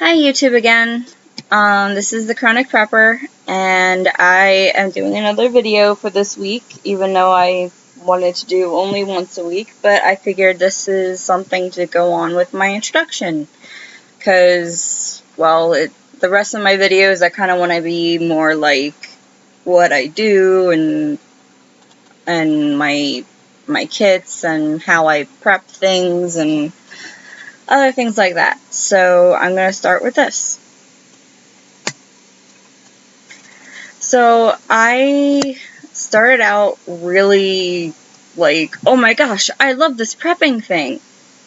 Hi YouTube again. This is the Chronic Prepper, and I am doing another video for this week, even though I wanted to do only once a week, but I figured this is something to go on with my introduction, because, well, the rest of my videos I kind of want to be more like what I do and my kits and how I prep things and other things like that. So I'm going to start with this. So I started out really like, oh my gosh, I love this prepping thing.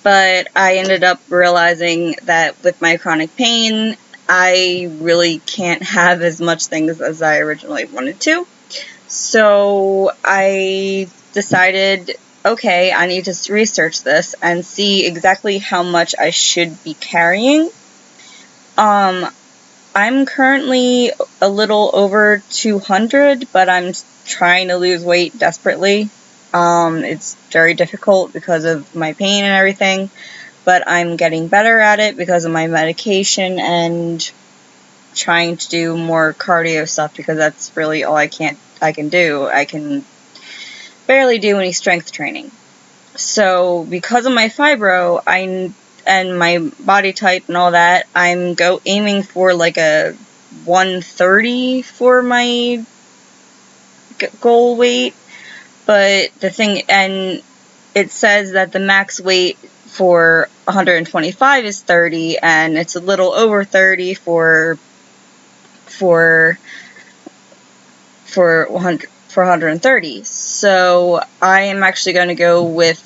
But I ended up realizing that with my chronic pain, I really can't have as much things as I originally wanted to. So I decided, okay, I need to research this and see exactly how much I should be carrying. I'm currently a little over 200, but I'm trying to lose weight desperately. It's very difficult because of my pain and everything, but I'm getting better at it because of my medication and trying to do more cardio stuff because that's really all I can do. I can barely do any strength training. So because of my fibro, and my body type and all that, I'm aiming for like a 130 for my goal weight. But the thing, and it says that the max weight for 125 is 30, and it's a little over 30 for 130. So I am actually going to go with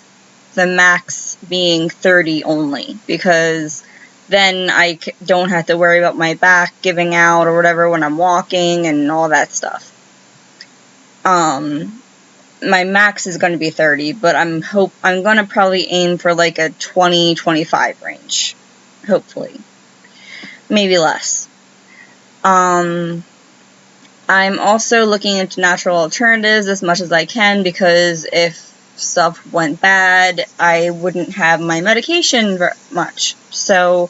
the max being 30 only, because then I don't have to worry about my back giving out or whatever when I'm walking and all that stuff. My max is going to be 30, but I'm going to probably aim for like a 20-25 range, hopefully, maybe less. I'm also looking into natural alternatives as much as I can, because if stuff went bad, I wouldn't have my medication very much. So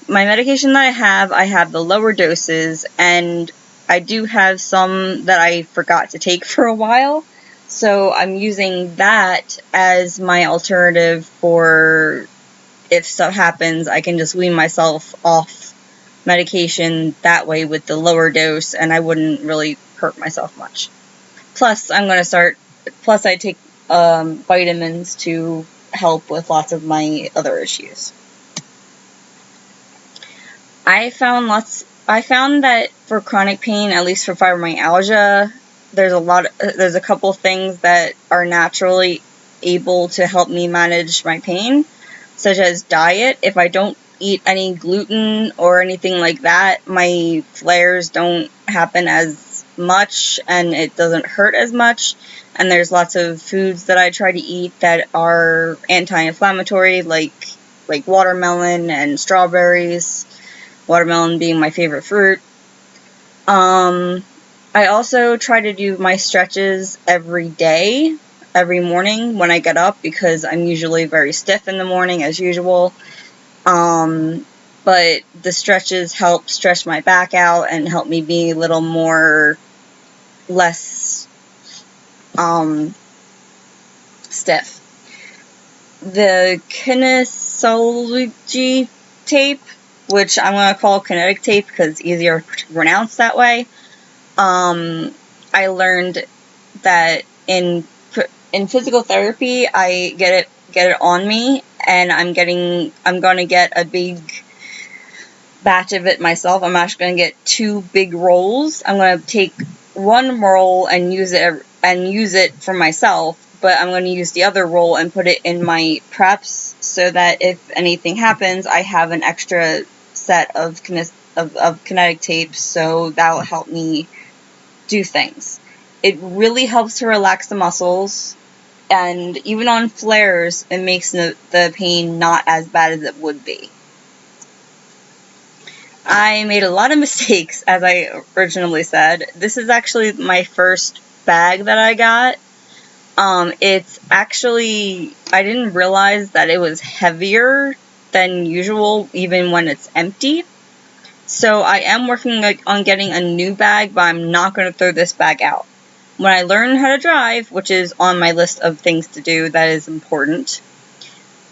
my medication that I have the lower doses, and I do have some that I forgot to take for a while. So I'm using that as my alternative for if stuff happens, I can just wean myself off medication that way with the lower dose, and I wouldn't really hurt myself much. Plus, I take vitamins to help with lots of my other issues. I found that for chronic pain, at least for fibromyalgia, there's a couple things that are naturally able to help me manage my pain, such as diet. If I don't eat any gluten or anything like that, my flares don't happen as much and it doesn't hurt as much. And there's lots of foods that I try to eat that are anti-inflammatory, like watermelon and strawberries. Watermelon being my favorite fruit. I also try to do my stretches every day, every morning when I get up, because I'm usually very stiff in the morning as usual. But the stretches help stretch my back out and help me be a little less stiff. The kinesiology tape, which I'm going to call kinetic tape because it's easier to pronounce that way. I learned that in physical therapy, I get it on me, and I'm going to get a big batch of it myself. I'm actually going to get 2 big rolls. I'm going to take one roll and use it for myself, but I'm going to use the other roll and put it in my preps so that if anything happens, I have an extra set of kinetic tape, so that will help me do things. It really helps to relax the muscles, and even on flares, it makes the pain not as bad as it would be. I made a lot of mistakes, as I originally said. This is actually my first bag that I got. It's actually, I didn't realize that it was heavier than usual even when it's empty. So I am working on getting a new bag, but I'm not going to throw this bag out. When I learn how to drive, which is on my list of things to do that is important,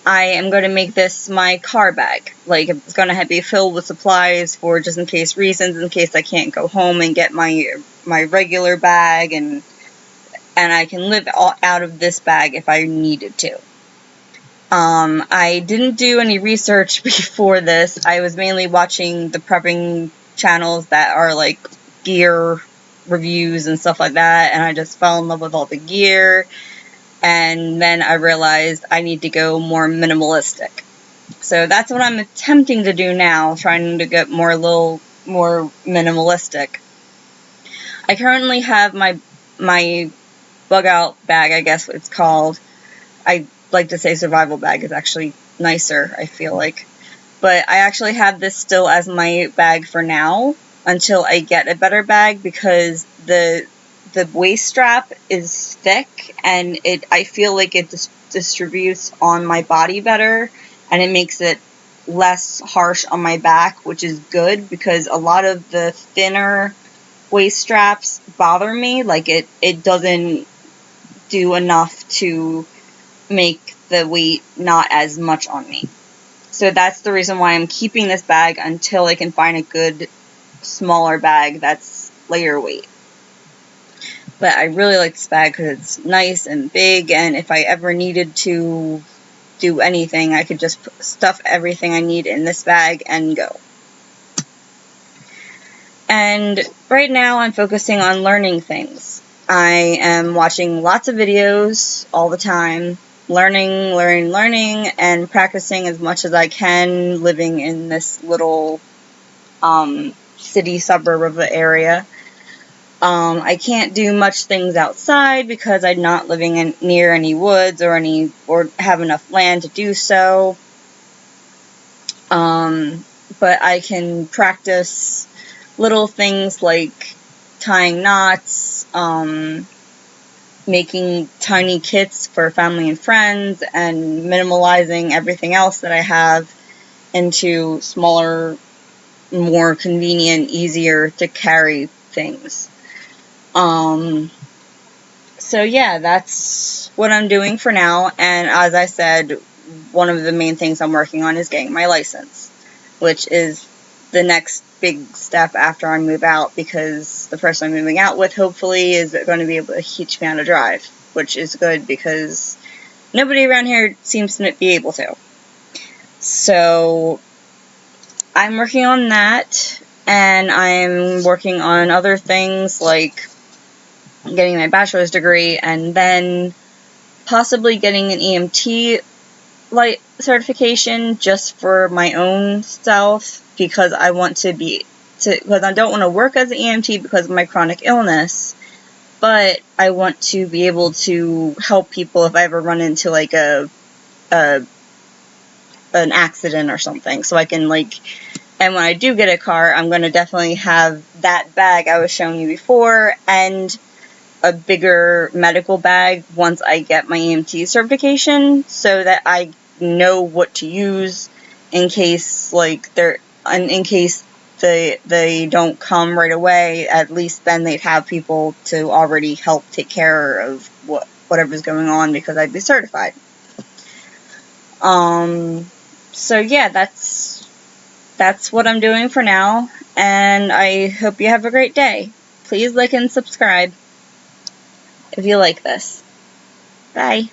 I am going to make this my car bag. Like, it's going to be filled with supplies for just in case reasons, in case I can't go home and get my regular bag, and I can live out of this bag if I needed to. I didn't do any research before this. I was mainly watching the prepping channels that are like gear reviews and stuff like that, and I just fell in love with all the gear, and then I realized I need to go more minimalistic. So that's what I'm attempting to do now, trying to get more minimalistic. I currently have my bug out bag, I guess it's called. I like to say survival bag is actually nicer, I feel like. But I actually have this still as my bag for now until I get a better bag, because the waist strap is thick, and I feel like it distributes on my body better, and it makes it less harsh on my back, which is good, because a lot of the thinner waist straps bother me. Like, it doesn't do enough to make the weight not as much on me. So that's the reason why I'm keeping this bag until I can find a good smaller bag that's lighter weight. But I really like this bag because it's nice and big, and if I ever needed to do anything, I could just stuff everything I need in this bag and go. And right now I'm focusing on learning things. I am watching lots of videos all the time, learning, and practicing as much as I can, living in this little city suburb of the area. I can't do much things outside because I'm not living near any woods or have enough land to do so. But I can practice little things like tying knots, making tiny kits for family and friends, and minimalizing everything else that I have into smaller, more convenient, easier to carry things. So yeah, that's what I'm doing for now, and as I said, one of the main things I'm working on is getting my license, which is the next big step after I move out, because the person I'm moving out with, hopefully, is going to be able to teach me how to drive, which is good because nobody around here seems to be able to. So I'm working on that, and I'm working on other things like getting my bachelor's degree, and then possibly getting an EMT light certification just for my own self, because I want because I don't want to work as an EMT because of my chronic illness, but I want to be able to help people if I ever run into like an accident or something, so I can and when I do get a car, I'm going to definitely have that bag I was showing you before, and a bigger medical bag once I get my EMT certification, so that I know what to use in case they don't come right away. At least then they'd have people to already help take care of whatever's going on, because I'd be certified. So yeah, that's what I'm doing for now, and I hope you have a great day. Please like and subscribe if you like this. Bye.